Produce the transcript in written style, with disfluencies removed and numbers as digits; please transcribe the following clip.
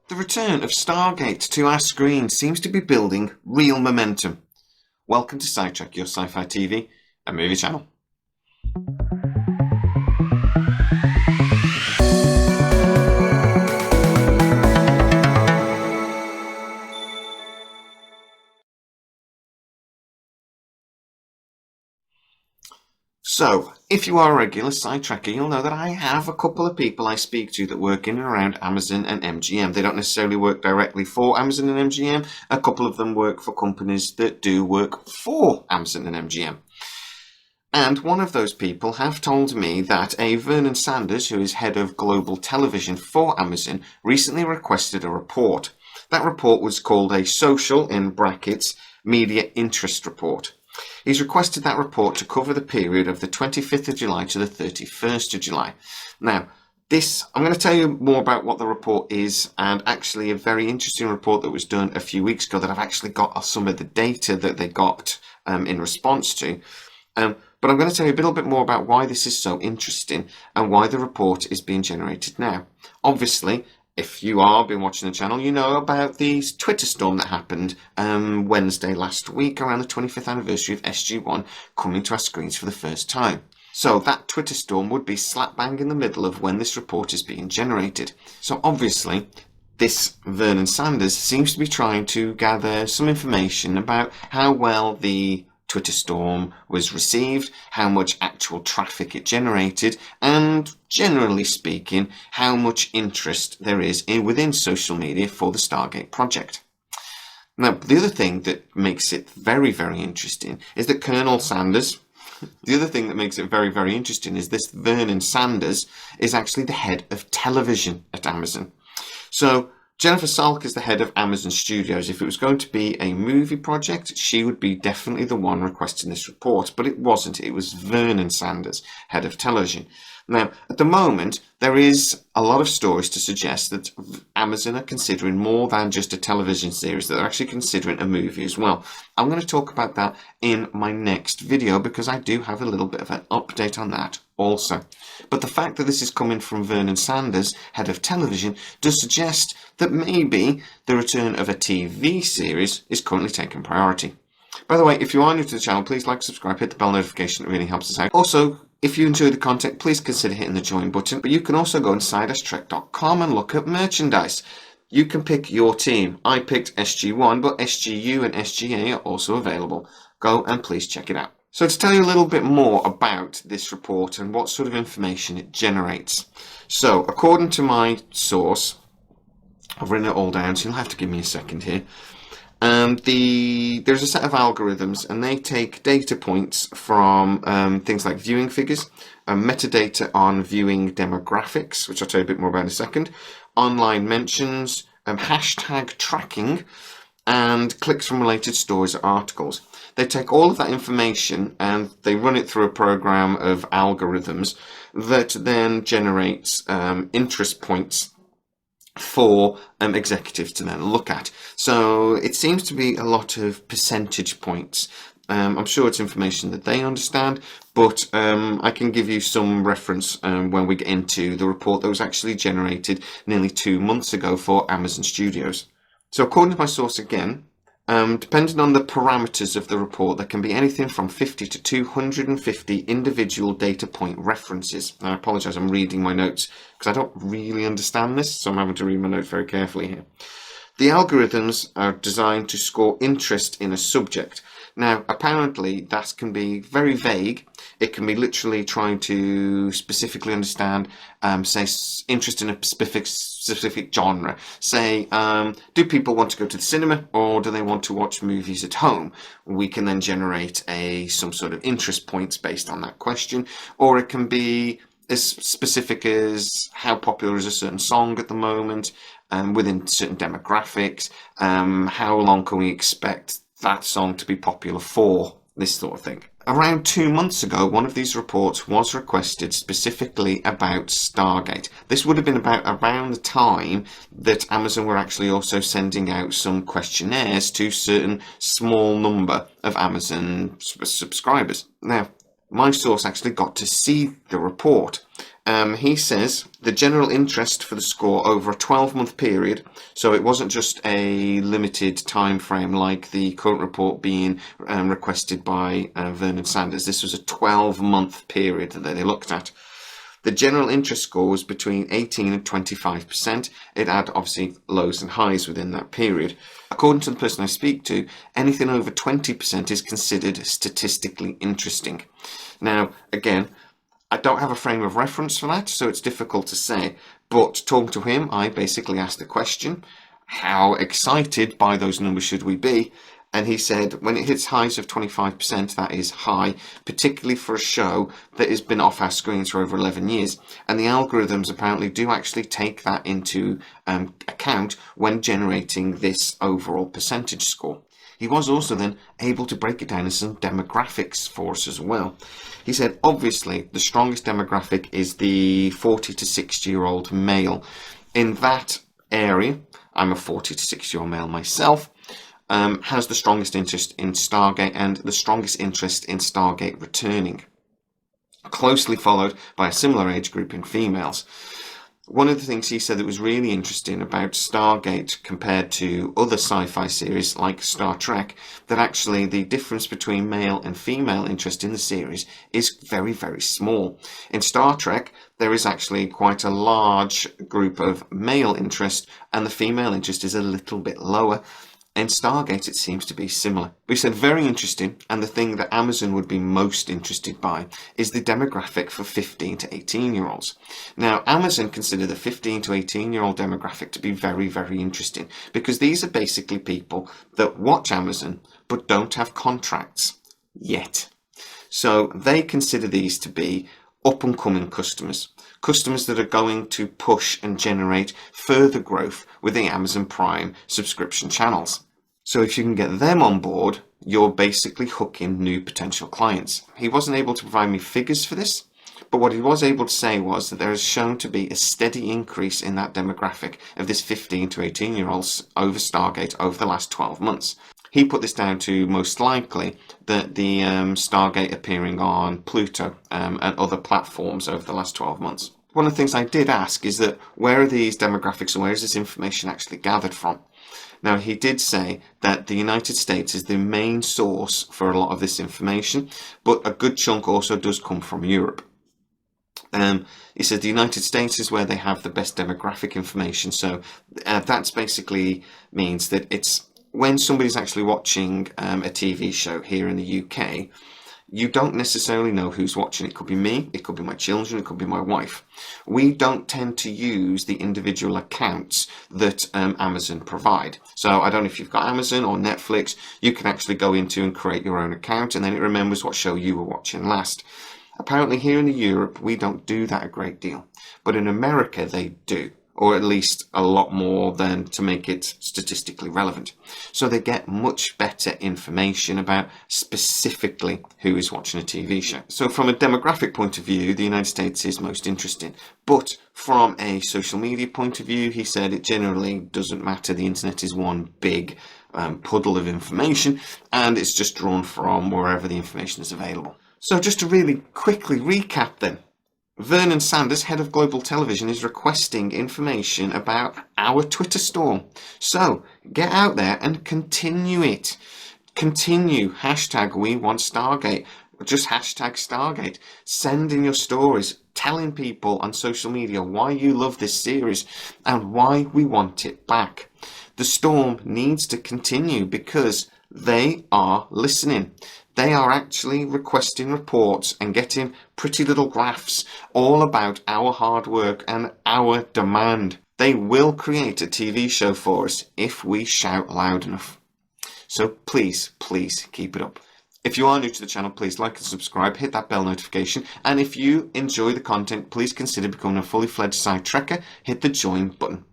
The return of Stargate to our screen seems to be building real momentum. Welcome to Sidetrack, your sci-fi TV and movie channel. So, if you are a regular Sidetracker, you'll know that I have a couple of people I speak to that work in and around Amazon and MGM. They don't necessarily work directly for Amazon and MGM. A couple of them work for companies that do work for Amazon and MGM. And one of those people have told me that a Vernon Sanders, who is head of global television for Amazon, recently requested a report. That report was called a social, in brackets, media interest report. He's requested that report to cover the period of the 25th of July to the 31st of July. Now, I'm going to tell you more about what the report is, and actually a very interesting report that was done a few weeks ago that I've actually got some of the data that they got in response to. But I'm going to tell you a little bit more about why this is so interesting and why the report is being generated now. Obviously, if you have been watching the channel, you know about the Twitter storm that happened Wednesday last week around the 25th anniversary of SG-1 coming to our screens for the first time. So that Twitter storm would be slap bang in the middle of when this report is being generated. So obviously, this Vernon Sanders seems to be trying to gather some information about how well the Twitter storm was received, how much actual traffic it generated, and generally speaking, how much interest there is within social media for the Stargate project. Now, the other thing that makes it very, very interesting is that Colonel Sanders, this Vernon Sanders is actually the head of television at Amazon. So Jennifer Salk is the head of Amazon Studios. If it was going to be a movie project, she would be definitely the one requesting this report, but it wasn't. It was Vernon Sanders, head of television. Now, at the moment, there is a lot of stories to suggest that Amazon are considering more than just a television series, that they're actually considering a movie as well. I'm going to talk about that in my next video because I do have a little bit of an update on that also. But the fact that this is coming from Vernon Sanders, head of television, does suggest that maybe the return of a TV series is currently taking priority. By the way, if you are new to the channel, please like, subscribe, hit the bell notification, it really helps us out. Also, if you enjoy the content, please consider hitting the join button, but you can also go inside Sidetrek.com and look at merchandise. You can pick your team. I picked SG-1, but SGU and SGA are also available. Go and please check it out. So to tell you a little bit more about this report and what sort of information it generates. So according to my source, I've written it all down, so you'll have to give me a second here. There's a set of algorithms, and they take data points from things like viewing figures, metadata on viewing demographics, which I'll tell you a bit more about in a second, online mentions, hashtag tracking, and clicks from related stories or articles. They take all of that information and they run it through a program of algorithms that then generates interest points for executives to then look at. So it seems to be a lot of percentage points. I'm sure it's information that they understand, but I can give you some reference when we get into the report that was actually generated nearly 2 months ago for Amazon Studios. So according to my source again, depending on the parameters of the report, there can be anything from 50 to 250 individual data point references. And I apologise, I'm reading my notes because I don't really understand this, so I'm having to read my notes very carefully here. The algorithms are designed to score interest in a subject. Now, apparently, that can be very vague. It can be literally trying to specifically understand, say, interest in a specific genre. Say, do people want to go to the cinema or do they want to watch movies at home? We can then generate some sort of interest points based on that question. Or it can be as specific as how popular is a certain song at the moment, within certain demographics, how long can we expect that song to be popular for, this sort of thing. Around 2 months ago, one of these reports was requested specifically about Stargate. This would have been around the time that Amazon were actually also sending out some questionnaires to a certain small number of Amazon subscribers. Now, my source actually got to see the report, He says the general interest for the score over a 12-month period, so it wasn't just a limited time frame like the current report being requested by Vernon Sanders. This was a 12-month period that they looked at. The general interest score was between 18 and 25%. It had obviously lows and highs within that period. According to the person I speak to, anything over 20% is considered statistically interesting. Now, again, I don't have a frame of reference for that, so it's difficult to say. But talking to him, I basically asked the question, how excited by those numbers should we be? And he said, when it hits highs of 25%, that is high, particularly for a show that has been off our screens for over 11 years. And the algorithms apparently do actually take that into account when generating this overall percentage score. He was also then able to break it down into some demographics for us as well. He said, obviously, the strongest demographic is the 40 to 60-year-old male. In that area, I'm a 40 to 60-year-old male myself, has the strongest interest in Stargate and the strongest interest in Stargate returning, closely followed by a similar age group in females. One of the things he said that was really interesting about Stargate compared to other sci-fi series like Star Trek, that actually the difference between male and female interest in the series is very, very small. In Star Trek, there is actually quite a large group of male interest and the female interest is a little bit lower. In Stargate, it seems to be similar. We said very interesting, and the thing that Amazon would be most interested by is the demographic for 15 to 18-year-olds. Now, Amazon consider the 15 to 18-year-old demographic to be very, very interesting because these are basically people that watch Amazon but don't have contracts yet. So they consider these to be up-and-coming customers that are going to push and generate further growth with the Amazon Prime subscription channels. So if you can get them on board, you're basically hooking new potential clients. He wasn't able to provide me figures for this, but what he was able to say was that there is shown to be a steady increase in that demographic of this 15 to 18-year-olds over Stargate over the last 12 months. He put this down to most likely that the Stargate appearing on Pluto and other platforms over the last 12 months. One of the things I did ask is that where are these demographics and where is this information actually gathered from? Now, he did say that the United States is the main source for a lot of this information, but a good chunk also does come from Europe. He said the United States is where they have the best demographic information, so that's basically means that it's when somebody's actually watching a TV show here in the UK, you don't necessarily know who's watching. It could be me, it could be my children, it could be my wife. We don't tend to use the individual accounts that Amazon provide. So I don't know if you've got Amazon or Netflix, you can actually go into and create your own account and then it remembers what show you were watching last. Apparently here in Europe, we don't do that a great deal, but in America they do. Or at least a lot more than to make it statistically relevant. So they get much better information about specifically who is watching a TV show. So from a demographic point of view, the United States is most interesting. But from a social media point of view, he said it generally doesn't matter. The internet is one big puddle of information and it's just drawn from wherever the information is available. So just to really quickly recap then, Vernon Sanders, head of global television, is requesting information about our Twitter storm. So get out there and continue it. Continue hashtag We Want Stargate. Just hashtag Stargate. Send in your stories, telling people on social media why you love this series and why we want it back. The storm needs to continue because they are listening. They are actually requesting reports and getting pretty little graphs all about our hard work and our demand. They will create a TV show for us if we shout loud enough. So please, please keep it up. If you are new to the channel, please like and subscribe, hit that bell notification, and if you enjoy the content, please consider becoming a fully fledged Sci Trekker, hit the join button.